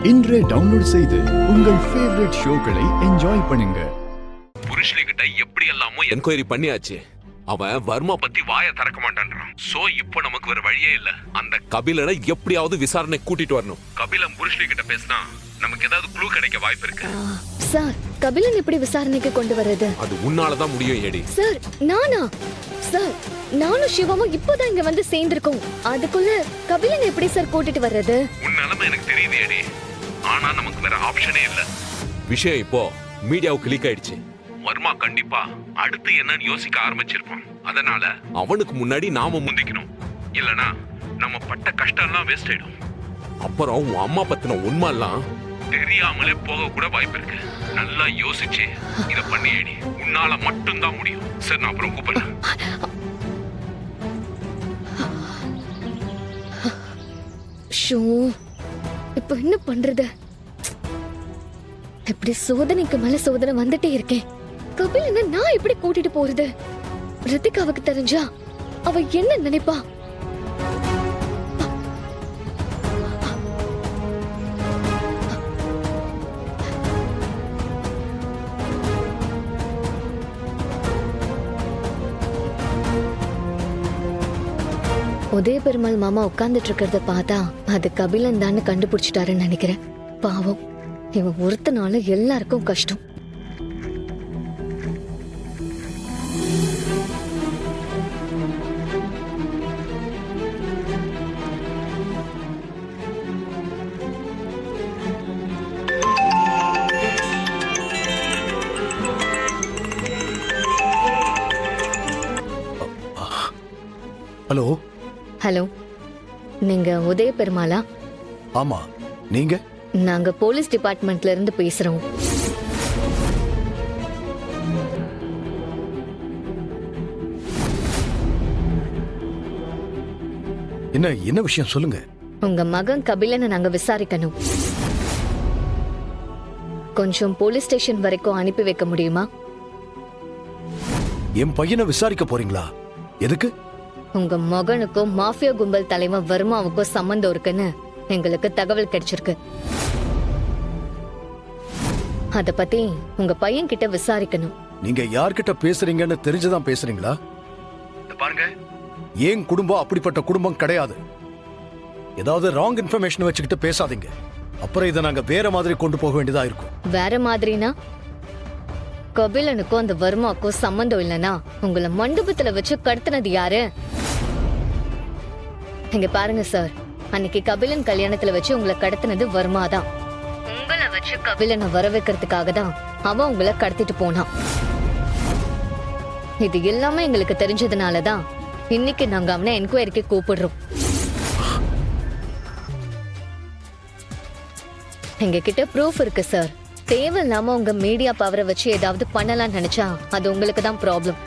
இன்றே டவுன்லோட் செய்து உங்கள் ஃபேவரட் ஷோக்களை என்ஜாய் பண்ணுங்க. புருஷ்லி கிட்ட எப்படி எல்லாமோ என்கொயரி பண்ணியாச்சு. அவன் வர்மா பத்தி வாயை திறக்க மாட்டான்றான். சோ இப்போ நமக்கு வேற வழியே இல்ல. அந்த கபிலனை எப்படியாவது விசாரணை கூட்டிட்டு வரணும். கபிலன் புருஷ்லி கிட்ட பேசினா நமக்கு ஏதாவது க்ளூ கிடைக்க வாய்ப்பு இருக்கு. சார், கபிலன் எப்படி விசாரணைக்கு கொண்டு வர்றது? அது உன்னாலதான் முடியும் ஏடி. சார், சார், நானும் சிவாவும் இப்போதான் இங்க வந்து சேர்ந்திருக்கோம். அதுக்குள்ள கபிலன் எப்படி சார் கூட்டிட்டு வர்றது? உன் நிலைமை எனக்கு தெரியுது ஏடி. ஆனா நமக்கு வேற ஆப்ஷனே இல்ல. விஷயம் இப்போ மீடியாவுக்கு லீக் ஆயிடுச்சு. வர்மா கண்டிப்பா அடுத்து என்னன்னு யோசிக்க ஆரம்பிச்சிருப்பான். அதனால அவனுக்கு முன்னாடி நாம முந்திக்கணும். இல்லனா நம்ம பட்ட கஷ்டம் எல்லாம் வேஸ்ட் ஆயிடும். அப்புறம் உன் அம்மா பத்தின உண்மை எல்லாம் தெரியாமலே போக கூட வாய்ப்பு இருக்கு. நல்லா யோசிச்சு இத பண்ணி ஏடி. உன்னால மட்டும்தான் முடியும். சரி, நான் அப்புறம் கூப்பிடுறேன். ஷோ, இப்ப என்ன பண்றது? எப்படி சோதனைக்கு மேல சோதனை வந்துட்டே இருக்கேன். கபிலனை நான் எப்படி கூட்டிட்டு போறது? ரித்திகாவுக்கு தெரிஞ்சா அவ என்ன நினைப்பா? உதய பெருமாள் மாமா உட்கார்ந்துட்டு இருக்கிறத பார்த்தா அது கபிலன் தான் கண்டுபிடிச்சிட்டாருன்னு நினைக்கிறேன். பாவம், இவன் ஒருத்தனால எல்லாருக்கும் கஷ்டம். ஹலோ. ஹலோ, நீங்க உதய பெருமாளா? ஆமா, நீங்க? நாங்க போலீஸ் டிபார்ட்மெண்ட்ல இருந்து பேசுறோம். என்ன விஷயம் சொல்லுங்க. உங்க மகன் கபிலனை நாங்க விசாரிக்கணும். கொஞ்சம் போலீஸ் ஸ்டேஷன் வரைக்கும் அனுப்பி வைக்க முடியுமா? என் பையனை விசாரிக்க போறீங்களா? எதுக்கு? உங்க மகனுக்கும் மாஃபியா கும்பல் தலைவர் வர்மாவுக்கும் சம்பந்தம் இருக்குன்னு எங்களுக்கு தகவல் கிடைச்சிருக்கு. அத பத்தி உங்க பையன் கிட்ட விசாரிக்கணும். நீங்க யார்கிட்ட பேசுறீங்கன்னு தெரிஞ்சுதான் பேசுறீங்களா? பாருங்க, ஏன் குடும்பம் அப்படிப்பட்ட குடும்பம் கிடையாது. ஏதாவது ராங் இன்ஃபர்மேஷன் வச்சுக்கிட்டு பேசாதீங்க. அப்புறம் இதை நாங்க வேற மாதிரி கொண்டு போக வேண்டியதா இருக்கும். வேற மாதிரினா? கபிலனுக்கும் அந்த வர்மாக்கும் சம்பந்தம் இல்லனா உங்களை மண்டபத்துல வச்சு கடத்தினது யாரு? இங்க பாருங்க சார், அன்னைக்கு கபிலன் கல்யாணத்துல வச்சு உங்களை கடத்தினது வர்மா தான். உங்களை வச்சு கபிலனை வர வைக்கிறதுக்காக தான் அவன் உங்களை கடத்திட்டு போனான். இது எல்லாமே எங்களுக்கு தெரிஞ்சதுனாலதான் இன்னைக்கு நாங்க அவனை என்கொயரிக்கு கூப்பிடுறோம். எங்க கிட்ட ப்ரூஃப் இருக்கு சார். தேவையில்லாம உங்க மீடியா பவரை வச்சு ஏதாவது பண்ணலாம் நினைச்சா அது உங்களுக்கு தான் ப்ராப்ளம்.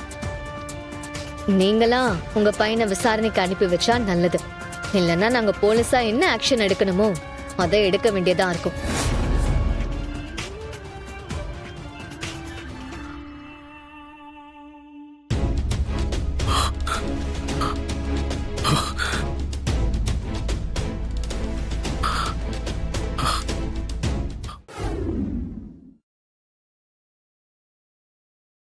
நீங்களா உங்க பையனை விசாரணைக்கு அனுப்பி வச்சா நல்லது. இல்லைன்னா நாங்க போலீஸா என்ன ஆக்ஷன் எடுக்கணுமோ அதை எடுக்க வேண்டியதா இருக்கும்.